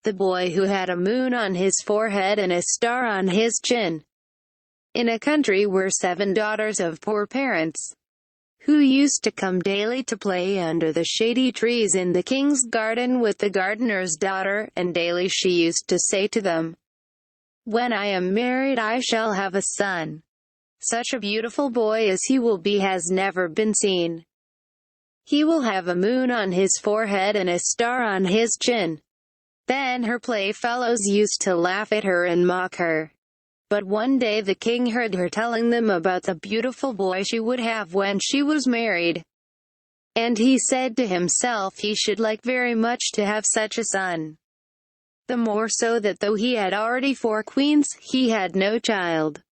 the boy who had a moon on his forehead and a star on his chin. In a country were 7 daughters of poor parents, who used to come daily to play under the shady trees in the king's garden with the gardener's daughter, and daily she used to say to them, "When I am married I shall have a son. Such a beautiful boy as he will be has never been seen. He will have a moon on his forehead and a star on his chin." Then her playfellows used to laugh at her and mock her. But one day the king heard her telling them about the beautiful boy she would have when she was married. And he said to himself he should like very much to have such a son. The more so that though he had already 4 queens, he had no child.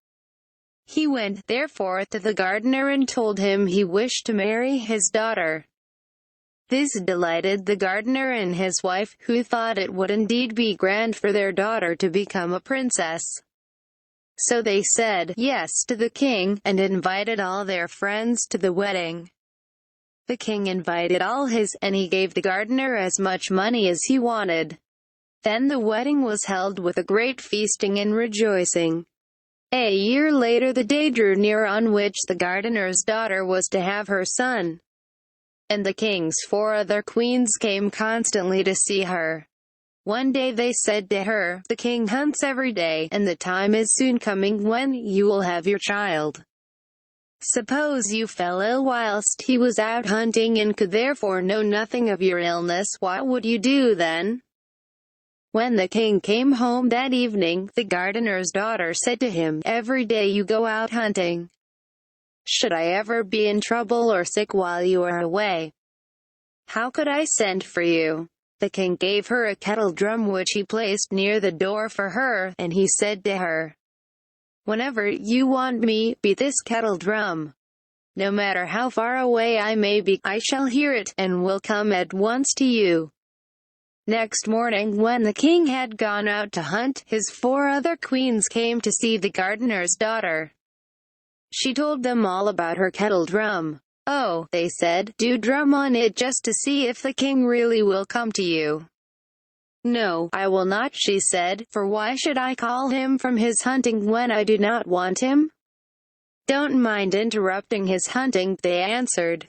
He went, therefore, to the gardener and told him he wished to marry his daughter. This delighted the gardener and his wife, who thought it would indeed be grand for their daughter to become a princess. So they said yes to the king, and invited all their friends to the wedding. The king invited all his, and he gave the gardener as much money as he wanted. Then the wedding was held with a great feasting and rejoicing. A year later the day drew near on which the gardener's daughter was to have her son. And the king's 4 other queens came constantly to see her. One day they said to her, "The king hunts every day, and the time is soon coming when you will have your child. Suppose you fell ill whilst he was out hunting and could therefore know nothing of your illness, what would you do then?" When the king came home that evening, the gardener's daughter said to him, "Every day you go out hunting. Should I ever be in trouble or sick while you are away, how could I send for you?" The king gave her a kettle drum which he placed near the door for her, and he said to her, "Whenever you want me, beat this kettle drum. No matter how far away I may be, I shall hear it, and will come at once to you." Next morning, when the king had gone out to hunt, his 4 other queens came to see the gardener's daughter. She told them all about her kettle drum. "Oh," they said, "do drum on it just to see if the king really will come to you." "No, I will not," she said, "for why should I call him from his hunting when I do not want him?" "Don't mind interrupting his hunting," they answered.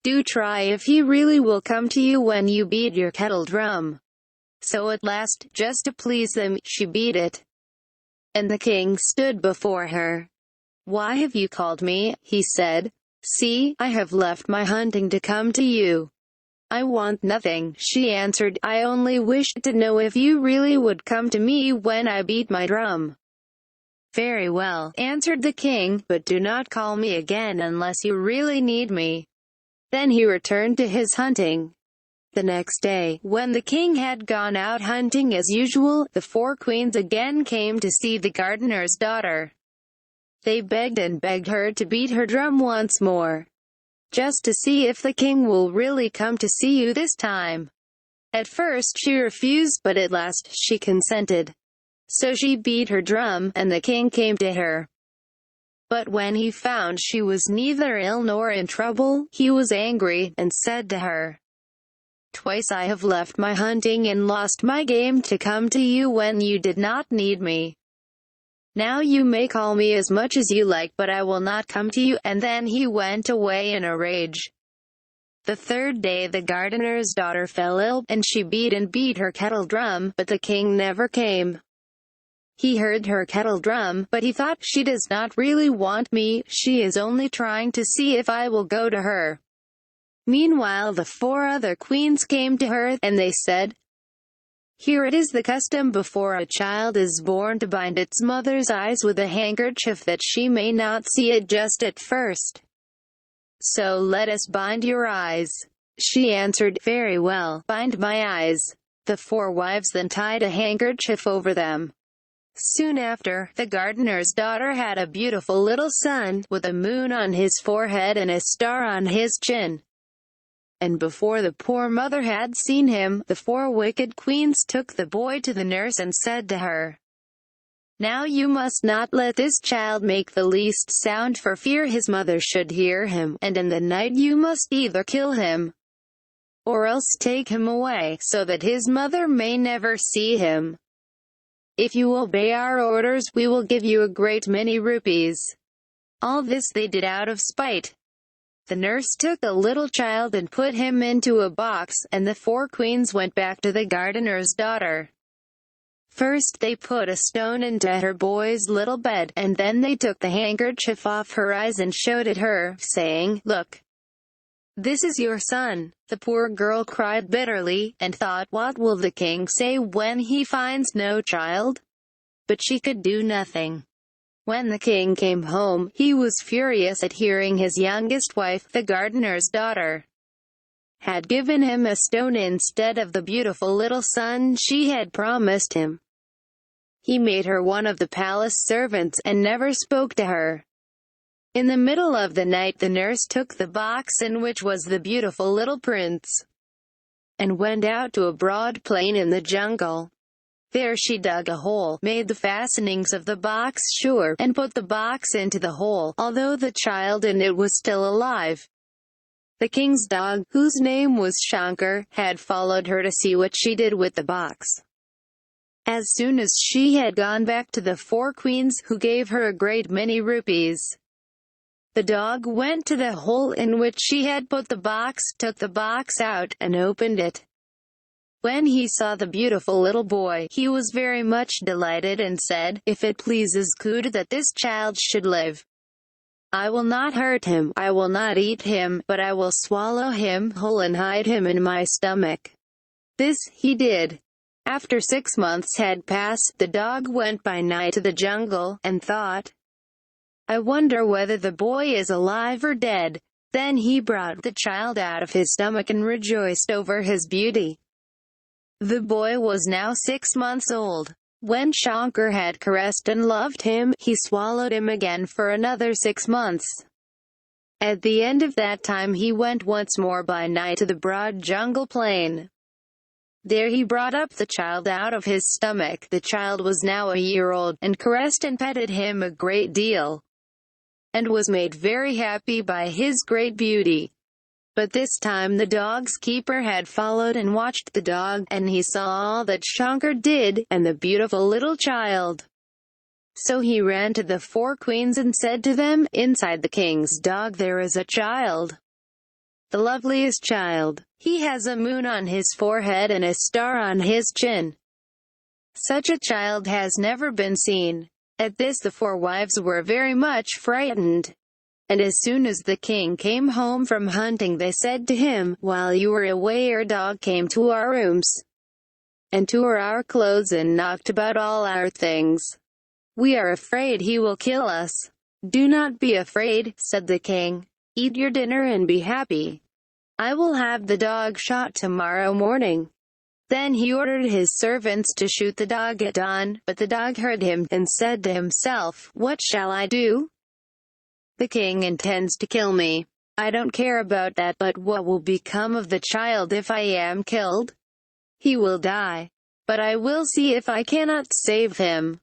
"Do try if he really will come to you when you beat your kettle drum." So at last, just to please them, she beat it. And the king stood before her. "Why have you called me?" he said. "See, I have left my hunting to come to you." "I want nothing," she answered, "I only wished to know if you really would come to me when I beat my drum." "Very well," answered the king, "but do not call me again unless you really need me." Then he returned to his hunting. The next day, when the king had gone out hunting as usual, the 4 queens again came to see the gardener's daughter. They begged and begged her to beat her drum once more, just to see if the king will really come to see you this time. At first she refused, but at last she consented. So she beat her drum, and the king came to her. But when he found she was neither ill nor in trouble, he was angry, and said to her, "Twice I have left my hunting and lost my game to come to you when you did not need me. Now you may call me as much as you like, but I will not come to you." And then he went away in a rage. The 3rd day the gardener's daughter fell ill, and she beat and beat her kettle drum, but the king never came. He heard her kettle drum, but he thought, "She does not really want me, she is only trying to see if I will go to her." Meanwhile the 4 other queens came to her, and they said, "Here it is the custom before a child is born to bind its mother's eyes with a handkerchief that she may not see it just at first. So let us bind your eyes." She answered, "Very well, bind my eyes." The 4 wives then tied a handkerchief over them. Soon after, the gardener's daughter had a beautiful little son, with a moon on his forehead and a star on his chin. And before the poor mother had seen him, the 4 wicked queens took the boy to the nurse and said to her, "Now you must not let this child make the least sound for fear his mother should hear him, and in the night you must either kill him, or else take him away, so that his mother may never see him. If you obey our orders, we will give you a great many rupees." All this they did out of spite. The nurse took the little child and put him into a box, and the four queens went back to the gardener's daughter. First they put a stone into her boy's little bed, and then they took the handkerchief off her eyes and showed it her, saying, "Look, this is your son." The poor girl cried bitterly, and thought, "What will the king say when he finds no child?" But she could do nothing. When the king came home, he was furious at hearing his youngest wife, the gardener's daughter, had given him a stone instead of the beautiful little son she had promised him. He made her one of the palace servants, and never spoke to her. In the middle of the night the nurse took the box in which was the beautiful little prince, and went out to a broad plain in the jungle. There she dug a hole, made the fastenings of the box sure, and put the box into the hole, although the child in it was still alive. The king's dog, whose name was Shankar, had followed her to see what she did with the box. As soon as she had gone back to the four queens, who gave her a great many rupees, the dog went to the hole in which she had put the box, took the box out, and opened it. When he saw the beautiful little boy, he was very much delighted and said, "If it pleases God that this child should live, I will not hurt him, I will not eat him, but I will swallow him whole and hide him in my stomach." This he did. After 6 months had passed, the dog went by night to the jungle, and thought, "I wonder whether the boy is alive or dead." Then he brought the child out of his stomach and rejoiced over his beauty. The boy was now 6 months old. When Shankar had caressed and loved him, he swallowed him again for another 6 months. At the end of that time he went once more by night to the broad jungle plain. There he brought up the child out of his stomach. The child was now a year old, and caressed and petted him a great deal, and was made very happy by his great beauty. But this time the dog's keeper had followed and watched the dog, and he saw all that Shankar did, and the beautiful little child. So he ran to the four queens and said to them, "Inside the king's dog there is a child. The loveliest child. He has a moon on his forehead and a star on his chin. Such a child has never been seen." At this the four wives were very much frightened. And as soon as the king came home from hunting, they said to him, "While you were away your dog came to our rooms, and tore our clothes and knocked about all our things. We are afraid he will kill us." "Do not be afraid," said the king. "Eat your dinner and be happy. I will have the dog shot tomorrow morning." Then he ordered his servants to shoot the dog at dawn, but the dog heard him, and said to himself, "What shall I do? The king intends to kill me. I don't care about that, but what will become of the child if I am killed? He will die. But I will see if I cannot save him."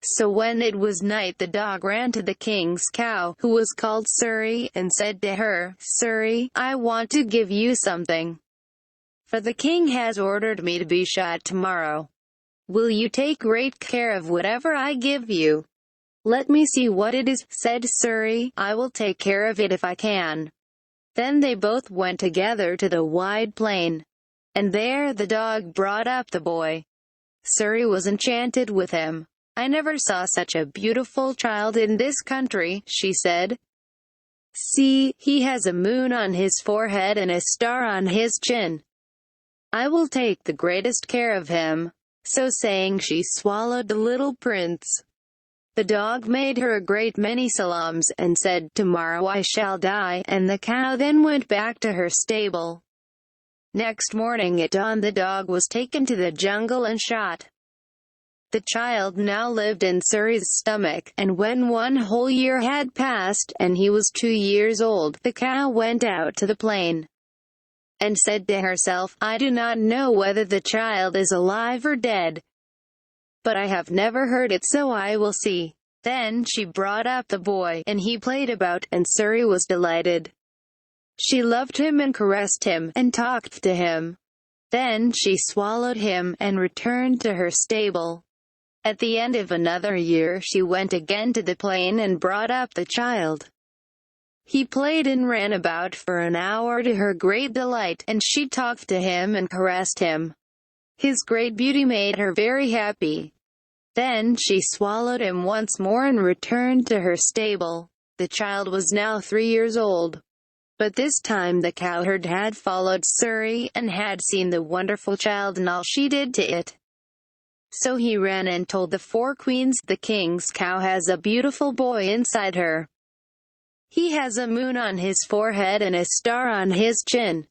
So when it was night the dog ran to the king's cow, who was called Suri, and said to her, "Suri, I want to give you something, for the king has ordered me to be shot tomorrow. Will you take great care of whatever I give you?" "Let me see what it is," said Suri. "I will take care of it if I can." Then they both went together to the wide plain, and there the dog brought up the boy. Suri was enchanted with him. "I never saw such a beautiful child in this country," she said. "See, he has a moon on his forehead and a star on his chin. I will take the greatest care of him." So saying she swallowed the little prince. The dog made her a great many salams, and said, "Tomorrow I shall die," and the cow then went back to her stable. Next morning at dawn the dog was taken to the jungle and shot. The child now lived in Suri's stomach, and when 1 whole year had passed, and he was 2 years old, the cow went out to the plain, and said to herself, "I do not know whether the child is alive or dead, but I have never heard it, so I will see." Then she brought up the boy, and he played about, and Suri was delighted. She loved him and caressed him, and talked to him. Then she swallowed him, and returned to her stable. At the end of another year she went again to the plain and brought up the child. He played and ran about for an hour to her great delight, and she talked to him and caressed him. His great beauty made her very happy. Then she swallowed him once more and returned to her stable. The child was now 3 years old. But this time the cowherd had followed Suri, and had seen the wonderful child and all she did to it. So he ran and told the 4 queens, "The king's cow has a beautiful boy inside her. He has a moon on his forehead and a star on his chin.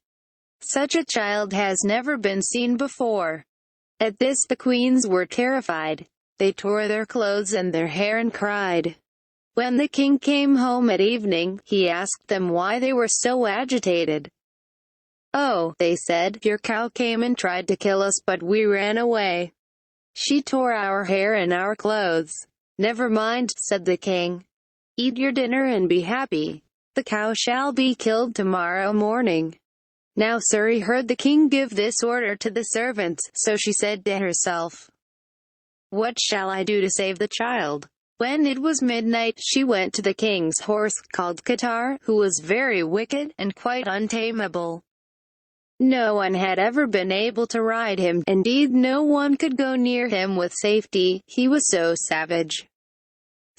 Such a child has never been seen before." At this the queens were terrified. They tore their clothes and their hair and cried. When the king came home at evening, he asked them why they were so agitated. "Oh," they said, "your cow came and tried to kill us, but we ran away. She tore our hair and our clothes." "Never mind," said the king. "Eat your dinner and be happy. The cow shall be killed tomorrow morning." Now Suri heard the king give this order to the servants, so she said to herself, "What shall I do to save the child?" When it was midnight, she went to the king's horse, called Qatar, who was very wicked, and quite untamable. No one had ever been able to ride him, indeed no one could go near him with safety, he was so savage.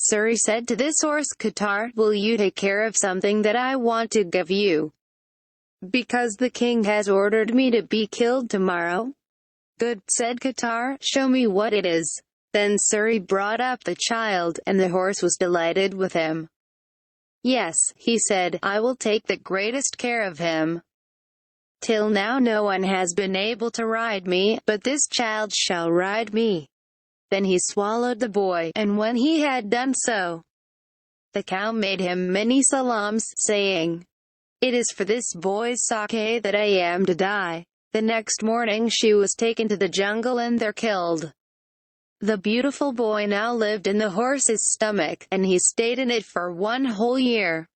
Suri said to this horse, "Qatar, will you take care of something that I want to give you? Because the king has ordered me to be killed tomorrow." "Good," said Qatar, "show me what it is." Then Suri brought up the child, and the horse was delighted with him. "Yes," he said, "I will take the greatest care of him. Till now no one has been able to ride me, but this child shall ride me." Then he swallowed the boy, and when he had done so, the cow made him many salams, saying, "It is for this boy's sake that I am to die." The next morning she was taken to the jungle and there killed. The beautiful boy now lived in the horse's stomach, and he stayed in it for 1 whole year.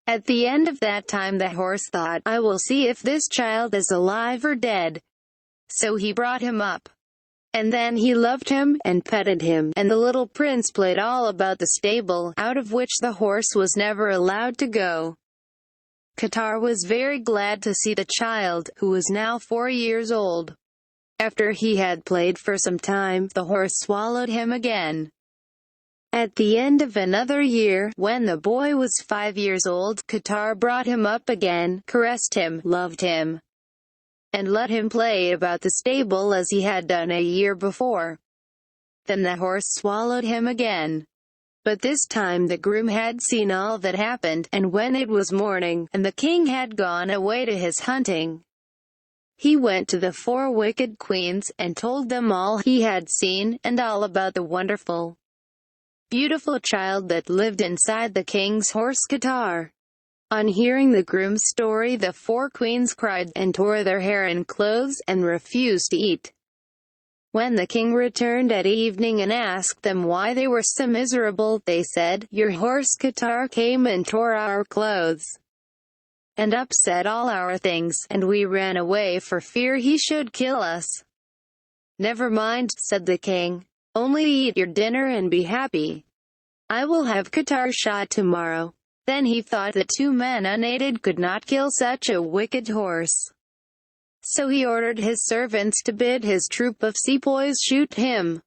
At the end of that time the horse thought, "I will see if this child is alive or dead." So he brought him up. And then he loved him, and petted him, and the little prince played all about the stable, out of which the horse was never allowed to go. Qatar was very glad to see the child, who was now 4 years old. After he had played for some time, the horse swallowed him again. At the end of another year, when the boy was 5 years old, Qatar brought him up again, caressed him, loved him, and let him play about the stable as he had done a year before. Then the horse swallowed him again. But this time the groom had seen all that happened, and when it was morning, and the king had gone away to his hunting, he went to the 4 wicked queens, and told them all he had seen, and all about the wonderful, beautiful child that lived inside the king's horse Qatar. On hearing the groom's story the 4 queens cried, and tore their hair and clothes, and refused to eat. When the king returned at evening and asked them why they were so miserable, they said, "Your horse Qatar came and tore our clothes, and upset all our things, and we ran away for fear he should kill us." "Never mind," said the king. "Only eat your dinner and be happy. I will have Qatar shot tomorrow." Then he thought that 2 men unaided could not kill such a wicked horse. So he ordered his servants to bid his troop of sepoys shoot him.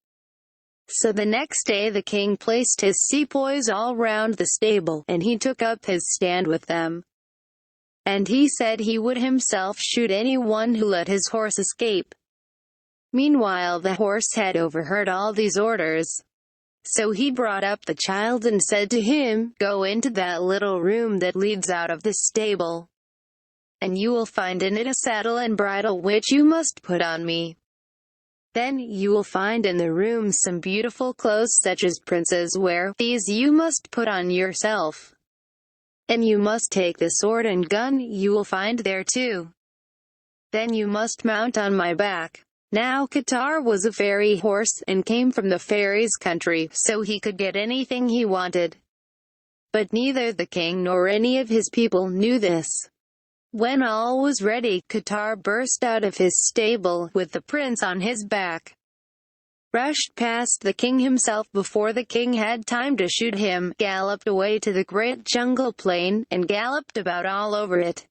So the next day the king placed his sepoys all round the stable, and he took up his stand with them. And he said he would himself shoot anyone who let his horse escape. Meanwhile the horse had overheard all these orders. So he brought up the child and said to him, "Go into that little room that leads out of the stable, and you will find in it a saddle and bridle which you must put on me. Then you will find in the room some beautiful clothes such as princes wear, these you must put on yourself. And you must take the sword and gun you will find there too. Then you must mount on my back." Now Qatar was a fairy horse, and came from the fairies' country, so he could get anything he wanted. But neither the king nor any of his people knew this. When all was ready, Qatar burst out of his stable, with the prince on his back, rushed past the king himself before the king had time to shoot him, galloped away to the great jungle plain, and galloped about all over it.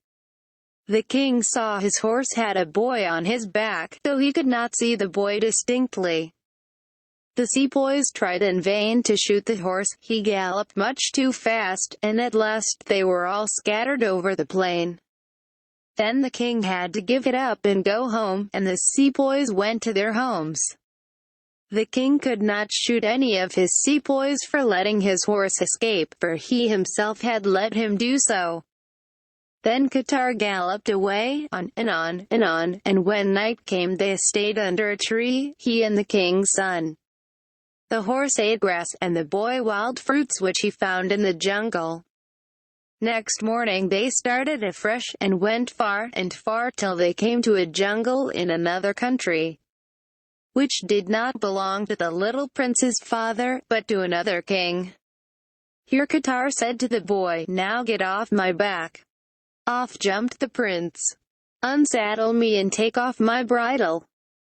The king saw his horse had a boy on his back, though he could not see the boy distinctly. The sepoys tried in vain to shoot the horse. He galloped much too fast, and at last they were all scattered over the plain. Then the king had to give it up and go home, and the sepoys went to their homes. The king could not shoot any of his sepoys for letting his horse escape, for he himself had let him do so. Then Qatar galloped away, on and on and on, and when night came they stayed under a tree, he and the king's son. The horse ate grass, and the boy wild fruits which he found in the jungle. Next morning they started afresh, and went far and far till they came to a jungle in another country, which did not belong to the little prince's father, but to another king. Here Qatar said to the boy, "Now get off my back." Off jumped the prince. "Unsaddle me and take off my bridle.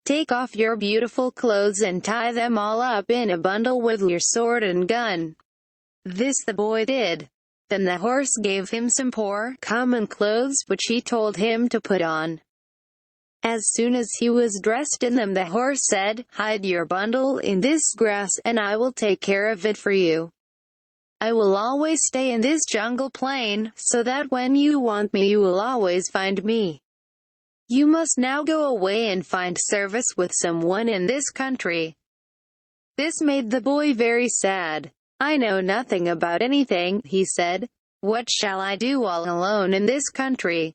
Take off your beautiful clothes and tie them all up in a bundle with your sword and gun." This the boy did. Then the horse gave him some poor, common clothes, which he told him to put on. As soon as he was dressed in them, the horse said, "Hide your bundle in this grass, and I will take care of it for you. I will always stay in this jungle plain, so that when you want me you will always find me. You must now go away and find service with someone in this country." This made the boy very sad. "I know nothing about anything," he said. "What shall I do all alone in this country?"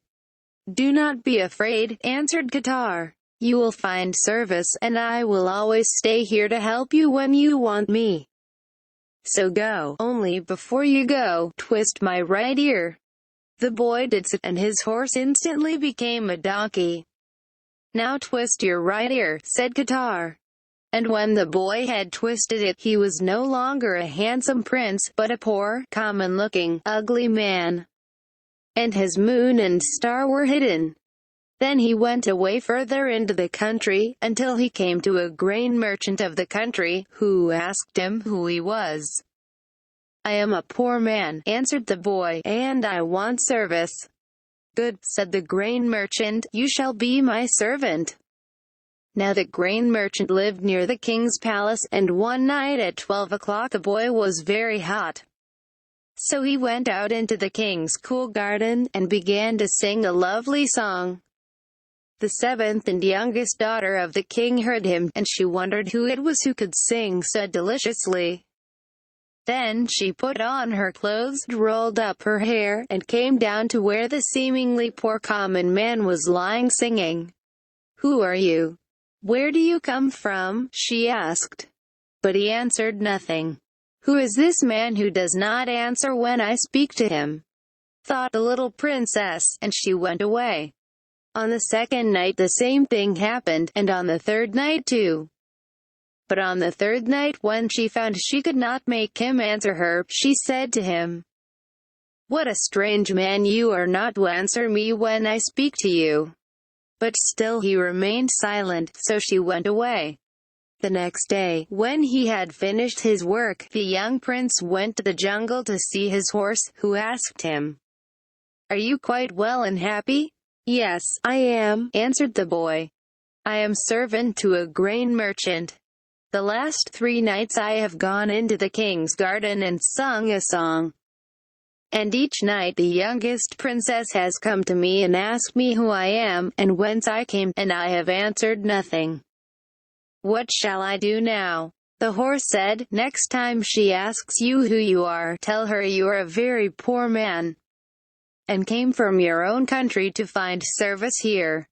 "Do not be afraid," answered Qatar. "You will find service, and I will always stay here to help you when you want me. So go, only before you go, twist my right ear." The boy did so, and his horse instantly became a donkey. "Now twist your right ear," said Qatar. And when the boy had twisted it, he was no longer a handsome prince, but a poor, common-looking, ugly man. And his moon and star were hidden. Then he went away further into the country, until he came to a grain merchant of the country, who asked him who he was. "I am a poor man," answered the boy, "and I want service." "Good," said the grain merchant, "you shall be my servant." Now the grain merchant lived near the king's palace, and one night at 12 o'clock the boy was very hot. So he went out into the king's cool garden, and began to sing a lovely song. The seventh and youngest daughter of the king heard him, and she wondered who it was who could sing so deliciously. Then she put on her clothes, rolled up her hair, and came down to where the seemingly poor common man was lying singing. "Who are you? Where do you come from?" she asked. But he answered nothing. "Who is this man who does not answer when I speak to him?" thought the little princess, and she went away. On the second night the same thing happened, and on the third night too. But on the third night, when she found she could not make him answer her, she said to him, "What a strange man you are not to answer me when I speak to you." But still he remained silent, so she went away. The next day, when he had finished his work, the young prince went to the jungle to see his horse, who asked him, "Are you quite well and happy?" "Yes, I am," answered the boy. "I am servant to a grain merchant. The last 3 nights I have gone into the king's garden and sung a song. And each night the youngest princess has come to me and asked me who I am, and whence I came, and I have answered nothing. What shall I do now?" The horse said, "Next time she asks you who you are, tell her you are a very poor man, and came from your own country to find service here."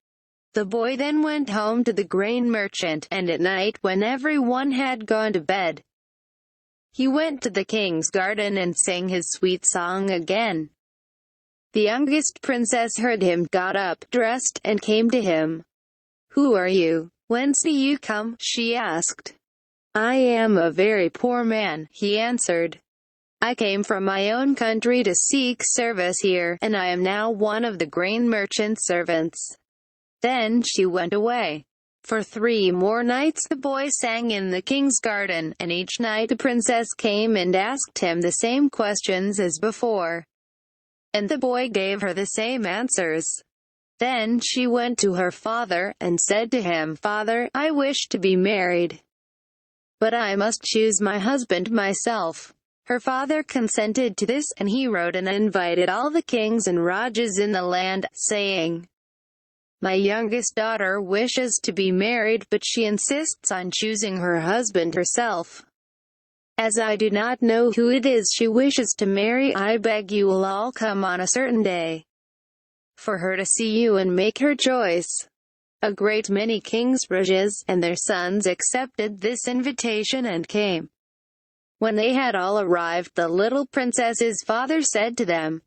The boy then went home to the grain merchant, and at night, when everyone had gone to bed, he went to the king's garden and sang his sweet song again. The youngest princess heard him, got up, dressed, and came to him. "Who are you? Whence do you come?" she asked. "I am a very poor man," he answered. I came from my own country to seek service here, and I am now one of the grain merchant's servants." Then she went away. For 3 more nights the boy sang in the king's garden, and each night the princess came and asked him the same questions as before. And the boy gave her the same answers. Then she went to her father, and said to him, "Father, I wish to be married, but I must choose my husband myself." Her father consented to this, and he wrote and invited all the kings and rajas in the land, saying, "My youngest daughter wishes to be married, but she insists on choosing her husband herself. As I do not know who it is she wishes to marry, I beg you will all come on a certain day for her to see you and make her choice." A great many kings, rajas, and their sons accepted this invitation and came. When they had all arrived, the little princess's father said to them,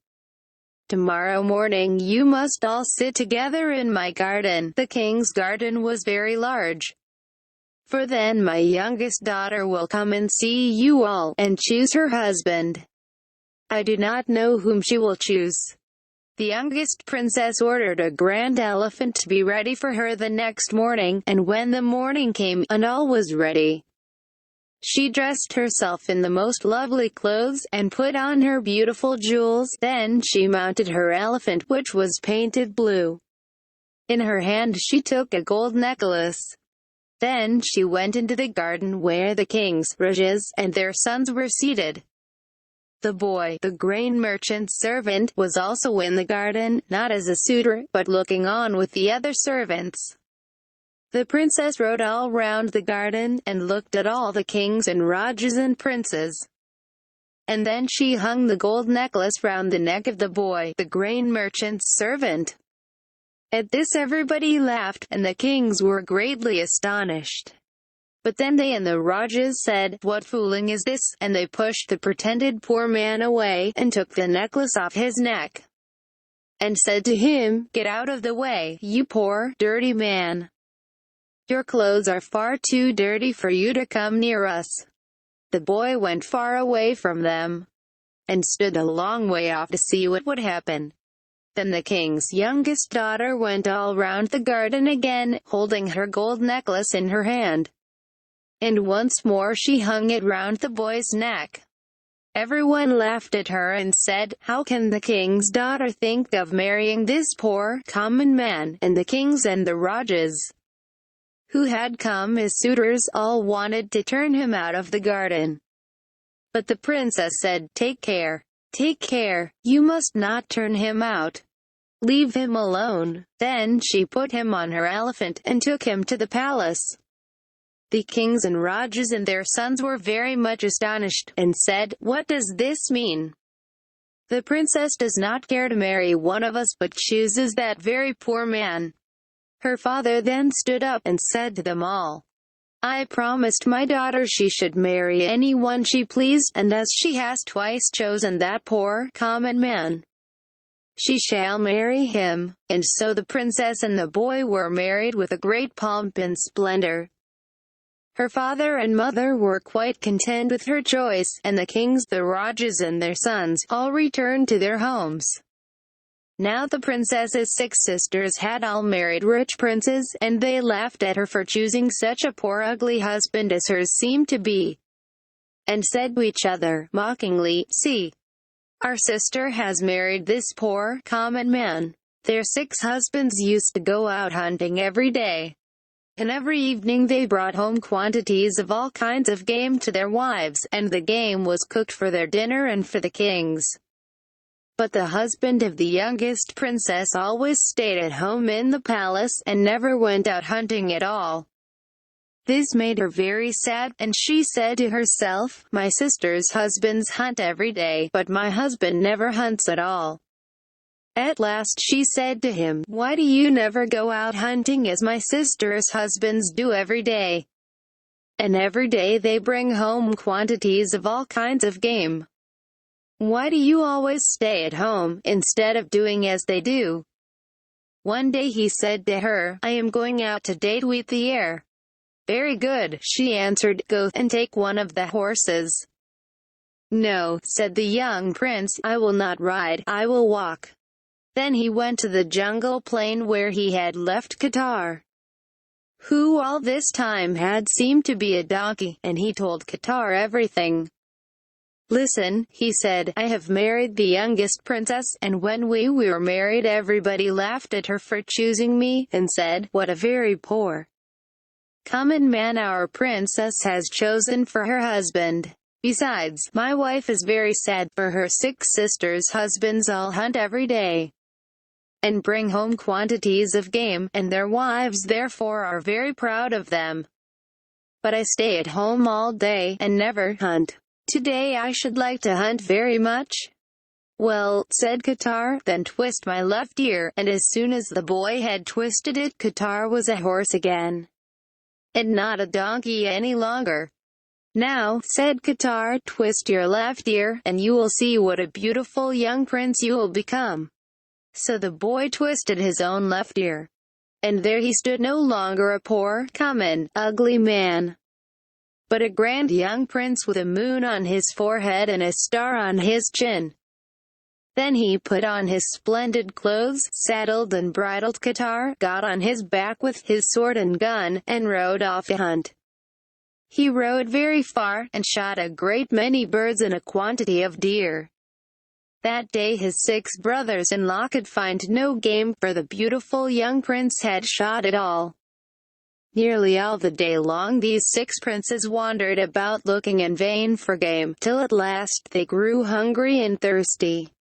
"Tomorrow morning you must all sit together in my garden." The king's garden was very large. "For then my youngest daughter will come and see you all, and choose her husband. I do not know whom she will choose." The youngest princess ordered a grand elephant to be ready for her the next morning, and when the morning came, and all was ready, she dressed herself in the most lovely clothes, and put on her beautiful jewels. Then she mounted her elephant, which was painted blue. In her hand she took a gold necklace. Then she went into the garden where the kings, rajas, and their sons were seated. The boy, the grain merchant's servant, was also in the garden, not as a suitor, but looking on with the other servants. The princess rode all round the garden, and looked at all the kings and rajas and princes. And then she hung the gold necklace round the neck of the boy, the grain merchant's servant. At this everybody laughed, and the kings were greatly astonished. But then they and the rajas said, "What fooling is this?" And they pushed the pretended poor man away, and took the necklace off his neck, and said to him, "Get out of the way, you poor, dirty man. Your clothes are far too dirty for you to come near us." The boy went far away from them, and stood a long way off to see what would happen. Then the king's youngest daughter went all round the garden again, holding her gold necklace in her hand. And once more she hung it round the boy's neck. Everyone laughed at her and said, "How can the king's daughter think of marrying this poor, common man?" And the kings and the rajas, who had come as suitors, all wanted to turn him out of the garden. But the princess said, take care, you must not turn him out. Leave him alone." Then she put him on her elephant, and took him to the palace. The kings and rajas and their sons were very much astonished, and said, "What does this mean? The princess does not care to marry one of us, but chooses that very poor man." Her father then stood up, and said to them all, "I promised my daughter she should marry anyone she pleased, and as she has twice chosen that poor, common man, she shall marry him." And so the princess and the boy were married with a great pomp and splendor. Her father and mother were quite content with her choice, and the kings, the rajas and their sons, all returned to their homes. Now the princess's 6 sisters had all married rich princes, and they laughed at her for choosing such a poor ugly husband as hers seemed to be, and said to each other, mockingly, "See, our sister has married this poor, common man." Their 6 husbands used to go out hunting every day, and every evening they brought home quantities of all kinds of game to their wives, and the game was cooked for their dinner and for the kings. But the husband of the youngest princess always stayed at home in the palace, and never went out hunting at all. This made her very sad, and she said to herself, "My sister's husbands hunt every day, but my husband never hunts at all." At last she said to him, "Why do you never go out hunting as my sister's husbands do every day? And every day they bring home quantities of all kinds of game. Why do you always stay at home, instead of doing as they do?" One day he said to her, "I am going out to date with the air." "Very good," she answered, "go and take one of the horses." "No," said the young prince, "I will not ride, I will walk." Then he went to the jungle plain where he had left Qatar, who all this time had seemed to be a donkey, and he told Qatar everything. "Listen," he said, "I have married the youngest princess, and when we were married everybody laughed at her for choosing me, and said, 'What a very poor, common man our princess has chosen for her husband.' Besides, my wife is very sad, for her 6 sisters' husbands all hunt every day, and bring home quantities of game, and their wives therefore are very proud of them. But I stay at home all day, and never hunt. Today I should like to hunt very much." "Well," said Qatar, "then twist my left ear," and as soon as the boy had twisted it, Qatar was a horse again, and not a donkey any longer. "Now," said Qatar, "twist your left ear, and you will see what a beautiful young prince you will become." So the boy twisted his own left ear, and there he stood, no longer a poor, common, ugly man, but a grand young prince with a moon on his forehead and a star on his chin. Then he put on his splendid clothes, saddled and bridled Qatar, got on his back with his sword and gun, and rode off to hunt. He rode very far, and shot a great many birds and a quantity of deer. That day his 6 brothers-in-law could find no game, for the beautiful young prince had shot it all. Nearly all the day long these 6 princes wandered about looking in vain for game, till at last they grew hungry and thirsty,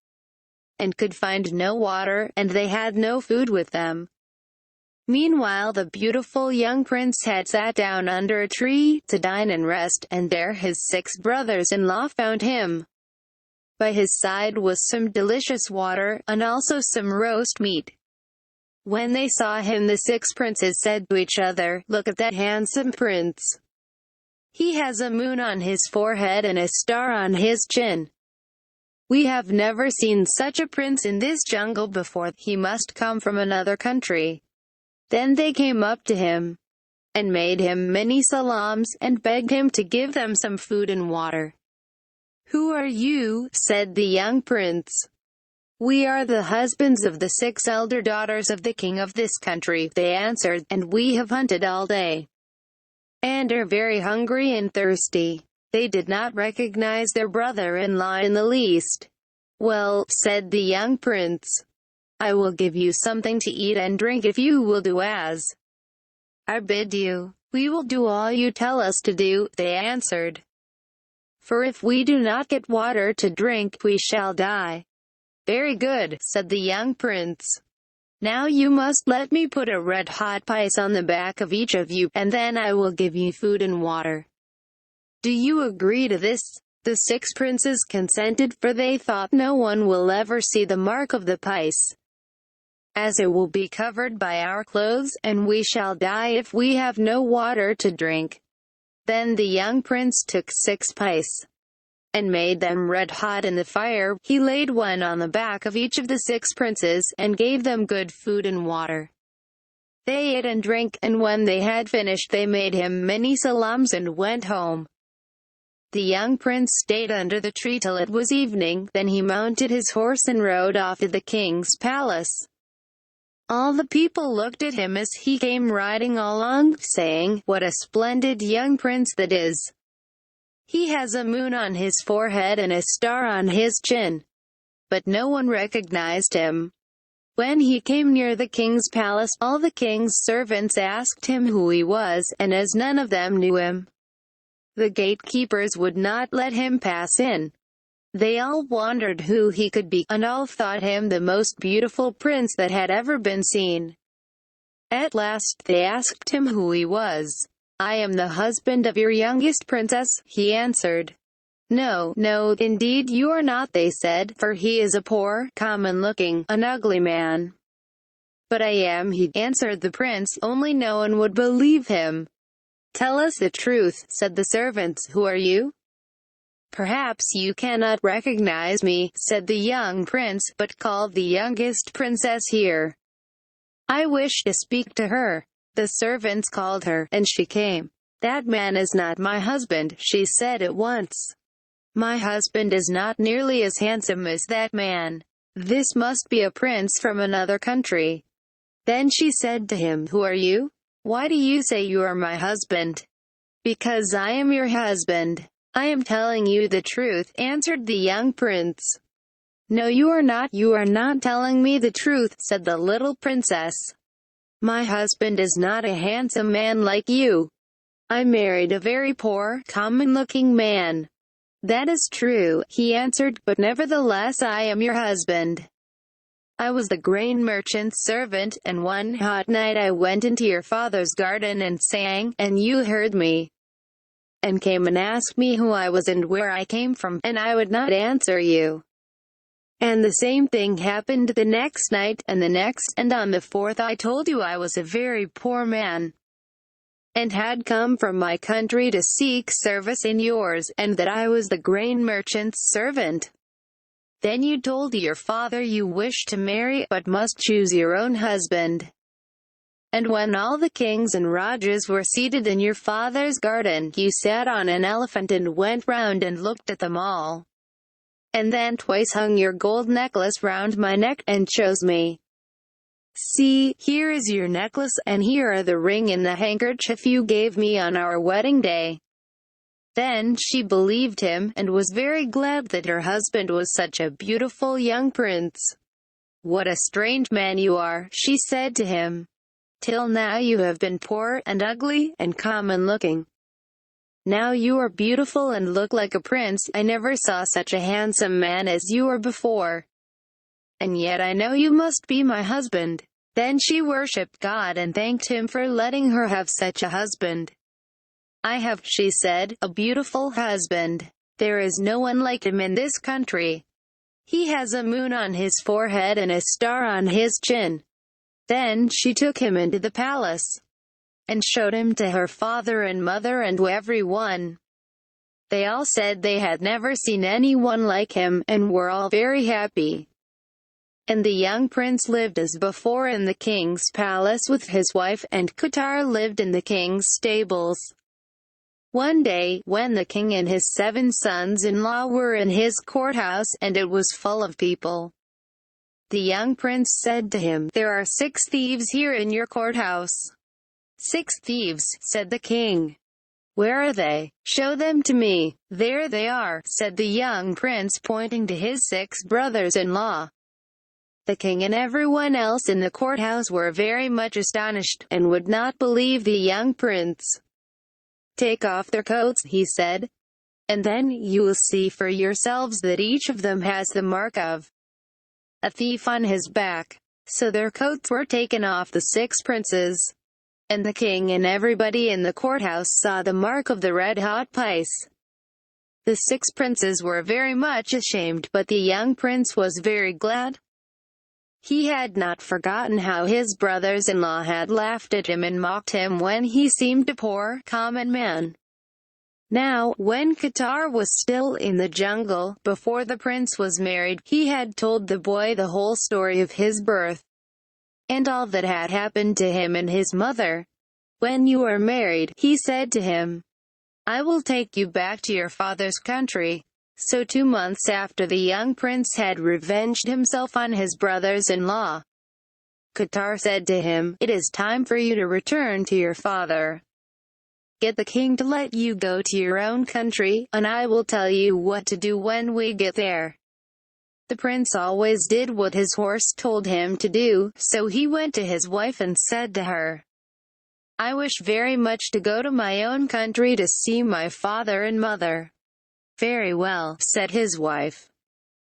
and could find no water, and they had no food with them. Meanwhile the beautiful young prince had sat down under a tree, to dine and rest, and there his 6 brothers-in-law found him. By his side was some delicious water, and also some roast meat. When they saw him the 6 princes said to each other, "Look at that handsome prince. He has a moon on his forehead and a star on his chin. We have never seen such a prince in this jungle before. He must come from another country." Then they came up to him, and made him many salams, and begged him to give them some food and water. "Who are you?" said the young prince. "We are the husbands of the 6 elder daughters of the king of this country," they answered, "and we have hunted all day, and are very hungry and thirsty." They did not recognize their brother-in-law in the least. "Well," said the young prince, "I will give you something to eat and drink if you will do as I bid you." "We will do all you tell us to do," they answered. "For if we do not get water to drink, we shall die." "Very good," said the young prince. "Now you must let me put a red-hot pice on the back of each of you, and then I will give you food and water. Do you agree to this?" The 6 princes consented, for they thought no one will ever see the mark of the pice, as it will be covered by our clothes, and we shall die if we have no water to drink. Then the young prince took 6 pice, and made them red hot in the fire. He laid one on the back of each of the 6 princes, and gave them good food and water. They ate and drank, and when they had finished they made him many salams and went home. The young prince stayed under the tree till it was evening, then he mounted his horse and rode off to the king's palace. All the people looked at him as he came riding along, saying, "What a splendid young prince that is! He has a moon on his forehead and a star on his chin." But no one recognized him. When he came near the king's palace, all the king's servants asked him who he was, and as none of them knew him, the gatekeepers would not let him pass in. They all wondered who he could be, and all thought him the most beautiful prince that had ever been seen. At last they asked him who he was. "I am the husband of your youngest princess," he answered. "No, no, indeed you are not," they said, "for he is a poor, common-looking, an ugly man." "But I am he," answered the prince, only no one would believe him. "Tell us the truth," said the servants, "who are you?" "Perhaps you cannot recognize me," said the young prince, "but call the youngest princess here. I wish to speak to her." The servants called her, and she came. "That man is not my husband," she said at once. My husband is not nearly as handsome as that man. This must be a prince from another country." Then she said to him, "Who are you? Why do you say you are my husband?" "Because I am your husband. I am telling you the truth," answered the young prince. "No, you are not. You are not telling me the truth," said the little princess. "My husband is not a handsome man like you. I married a very poor, common-looking man." "That is true," he answered, "but nevertheless I am your husband. I was the grain merchant's servant, and one hot night I went into your father's garden and sang, and you heard me, and came and asked me who I was and where I came from, and I would not answer you. And the same thing happened the next night, and the next, and on the fourth I told you I was a very poor man, and had come from my country to seek service in yours, and that I was the grain merchant's servant. Then you told your father you wished to marry, but must choose your own husband. And when all the kings and rajas were seated in your father's garden, you sat on an elephant and went round and looked at them all. And then twice hung your gold necklace round my neck, and chose me. See, here is your necklace, and here are the ring and the handkerchief you gave me on our wedding day." Then she believed him, and was very glad that her husband was such a beautiful young prince. "What a strange man you are," she said to him. "Till now you have been poor, and ugly, and common-looking. Now you are beautiful and look like a prince. I never saw such a handsome man as you are before. And yet I know you must be my husband." Then she worshipped God and thanked him for letting her have such a husband. "I have," she said, "a beautiful husband. There is no one like him in this country. He has a moon on his forehead and a star on his chin." Then she took him into the palace, and showed him to her father and mother and every one. They all said they had never seen anyone like him, and were all very happy. And the young prince lived as before in the king's palace with his wife, and Qatar lived in the king's stables. One day, when the king and his 7 sons-in-law were in his courthouse, and it was full of people, the young prince said to him, "There are 6 thieves here in your courthouse." "6 thieves," said the king. "Where are they? Show them to me." "There they are," said the young prince, pointing to his 6 brothers-in-law. The king and everyone else in the courthouse were very much astonished, and would not believe the young prince. "Take off their coats," he said, "and then you will see for yourselves that each of them has the mark of a thief on his back." So their coats were taken off the 6 princes, and the king and everybody in the courthouse saw the mark of the red-hot pice. The 6 princes were very much ashamed, but the young prince was very glad. He had not forgotten how his brothers-in-law had laughed at him and mocked him when he seemed a poor, common man. Now, when Qatar was still in the jungle, before the prince was married, he had told the boy the whole story of his birth, and all that had happened to him and his mother. "When you are married," he said to him, "I will take you back to your father's country." So 2 months after the young prince had revenged himself on his brothers-in-law, Qatar said to him, "It is time for you to return to your father. Get the king to let you go to your own country, and I will tell you what to do when we get there." The prince always did what his horse told him to do, so he went to his wife and said to her, "I wish very much to go to my own country to see my father and mother." "Very well," said his wife.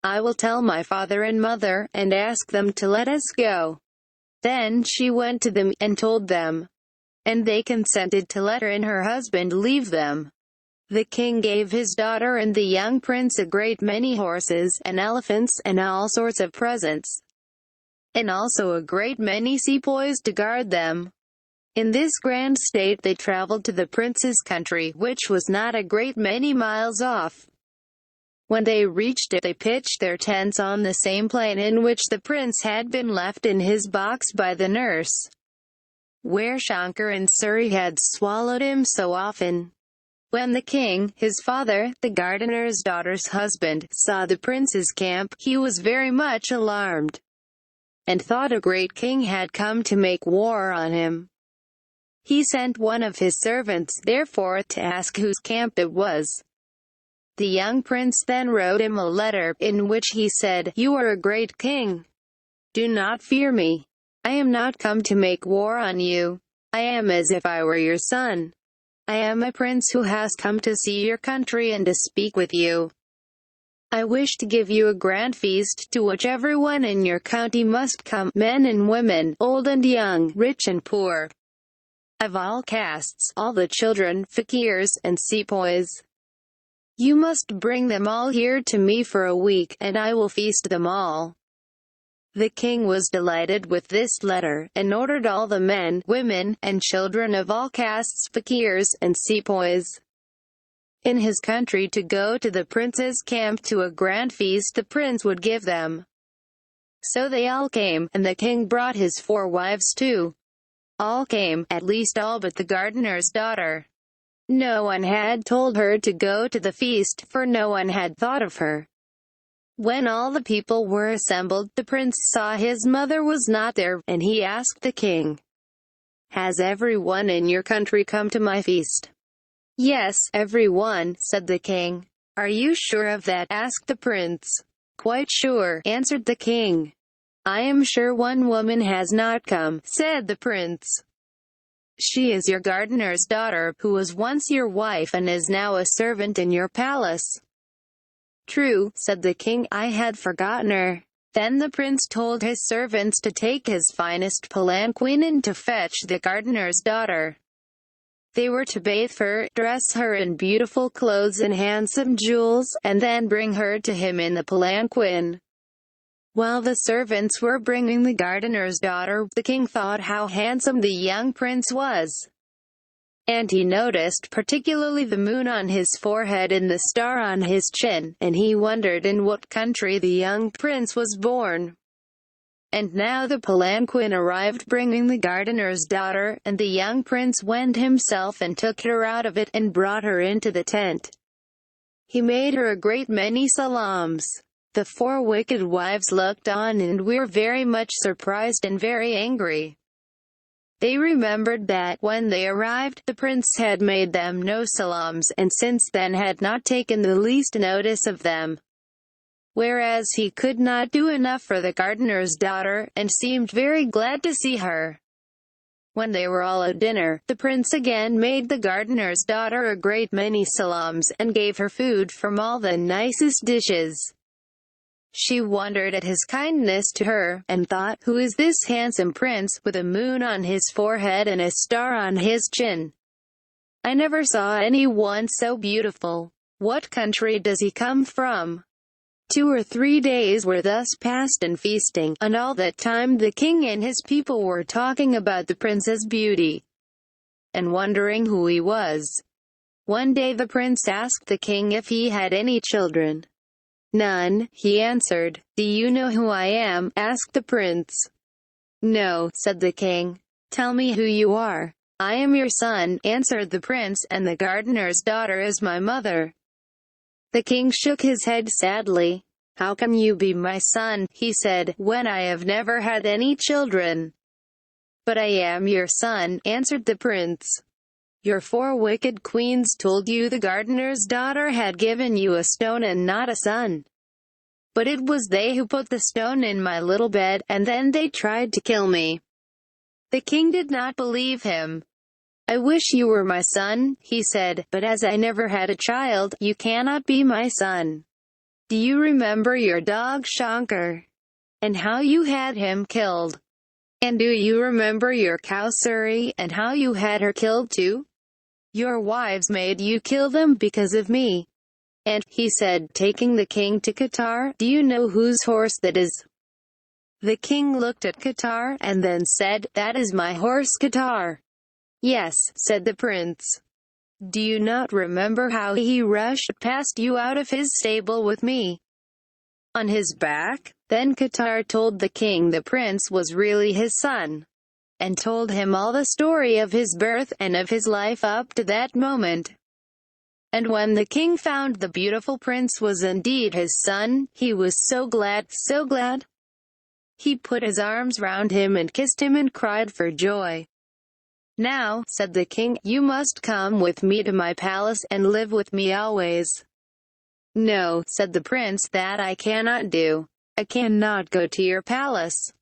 "I will tell my father and mother, and ask them to let us go." Then she went to them, and told them, and they consented to let her and her husband leave them. The king gave his daughter and the young prince a great many horses, and elephants, and all sorts of presents, and also a great many sepoys to guard them. In this grand state they traveled to the prince's country, which was not a great many miles off. When they reached it, they pitched their tents on the same plain in which the prince had been left in his box by the nurse, where Shankar and Suri had swallowed him so often. When the king, his father, the gardener's daughter's husband, saw the prince's camp, he was very much alarmed, and thought a great king had come to make war on him. He sent one of his servants, therefore, to ask whose camp it was. The young prince then wrote him a letter, in which he said, "You are a great king. Do not fear me. I am not come to make war on you. I am as if I were your son. I am a prince who has come to see your country and to speak with you. I wish to give you a grand feast, to which everyone in your county must come, men and women, old and young, rich and poor, of all castes, all the children, fakirs, and sepoys. You must bring them all here to me for a week, and I will feast them all." The king was delighted with this letter, and ordered all the men, women, and children of all castes, fakirs, and sepoys in his country to go to the prince's camp to a grand feast the prince would give them. So they all came, and the king brought his 4 wives too. All came, at least all but the gardener's daughter. No one had told her to go to the feast, for no one had thought of her. When all the people were assembled, the prince saw his mother was not there, and he asked the king, "Has everyone in your country come to my feast?" "Yes, everyone," said the king. "Are you sure of that?" asked the prince. "Quite sure," answered the king. "I am sure one woman has not come," said the prince. "She is your gardener's daughter, who was once your wife and is now a servant in your palace." "True," said the king, "I had forgotten her." Then the prince told his servants to take his finest palanquin and to fetch the gardener's daughter. They were to bathe her, dress her in beautiful clothes and handsome jewels, and then bring her to him in the palanquin. While the servants were bringing the gardener's daughter, the king thought how handsome the young prince was. And he noticed particularly the moon on his forehead and the star on his chin, and he wondered in what country the young prince was born. And now the palanquin arrived bringing the gardener's daughter, and the young prince went himself and took her out of it, and brought her into the tent. He made her a great many salams. The 4 wicked wives looked on and were very much surprised and very angry. They remembered that, when they arrived, the prince had made them no salams, and since then had not taken the least notice of them. Whereas he could not do enough for the gardener's daughter, and seemed very glad to see her. When they were all at dinner, the prince again made the gardener's daughter a great many salams, and gave her food from all the nicest dishes. She wondered at his kindness to her, and thought, "Who is this handsome prince, with a moon on his forehead and a star on his chin? I never saw any one so beautiful. What country does he come from?" 2 or 3 days were thus passed in feasting, and all that time the king and his people were talking about the prince's beauty, and wondering who he was. One day the prince asked the king if he had any children. "None," he answered. "Do you know who I am?" asked the prince. "No," said the king. "Tell me who you are." "I am your son," answered the prince, "and the gardener's daughter is my mother." The king shook his head sadly. "How can you be my son," he said, "when I have never had any children?" "But I am your son," answered the prince. "Your 4 wicked queens told you the gardener's daughter had given you a stone and not a son. But it was they who put the stone in my little bed, and then they tried to kill me." The king did not believe him. "I wish you were my son," he said, "but as I never had a child, you cannot be my son. Do you remember your dog Shankar, and how you had him killed? And do you remember your cow Suri, and how you had her killed too? Your wives made you kill them because of me." And, he said, taking the king to Qatar, "Do you know whose horse that is?" The king looked at Qatar, and then said, "That is my horse Qatar." "Yes," said the prince. "Do you not remember how he rushed past you out of his stable with me on his back?" Then Qatar told the king the prince was really his son, and told him all the story of his birth, and of his life up to that moment. And when the king found the beautiful prince was indeed his son, he was so glad, so glad. He put his arms round him and kissed him and cried for joy. "Now," said the king, "you must come with me to my palace, and live with me always." "No," said the prince, "that I cannot do. I cannot go to your palace.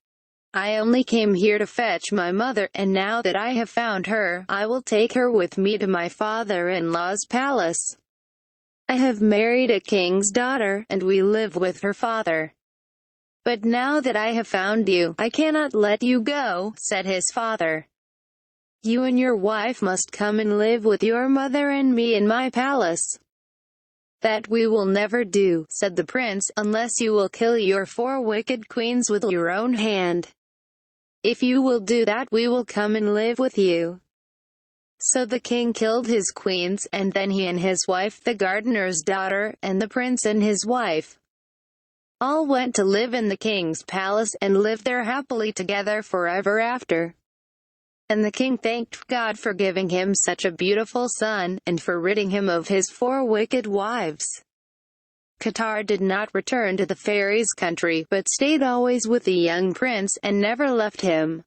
I only came here to fetch my mother, and now that I have found her, I will take her with me to my father-in-law's palace. I have married a king's daughter, and we live with her father. But now that I have found you, I cannot let you go," said his father. "You and your wife must come and live with your mother and me in my palace." "That we will never do," said the prince, "unless you will kill your 4 wicked queens with your own hand. If you will do that, we will come and live with you." So the king killed his queens, and then he and his wife, the gardener's daughter, and the prince and his wife, all went to live in the king's palace, and lived there happily together forever after. And the king thanked God for giving him such a beautiful son, and for ridding him of his 4 wicked wives. Qatar did not return to the fairies' country, but stayed always with the young prince, and never left him.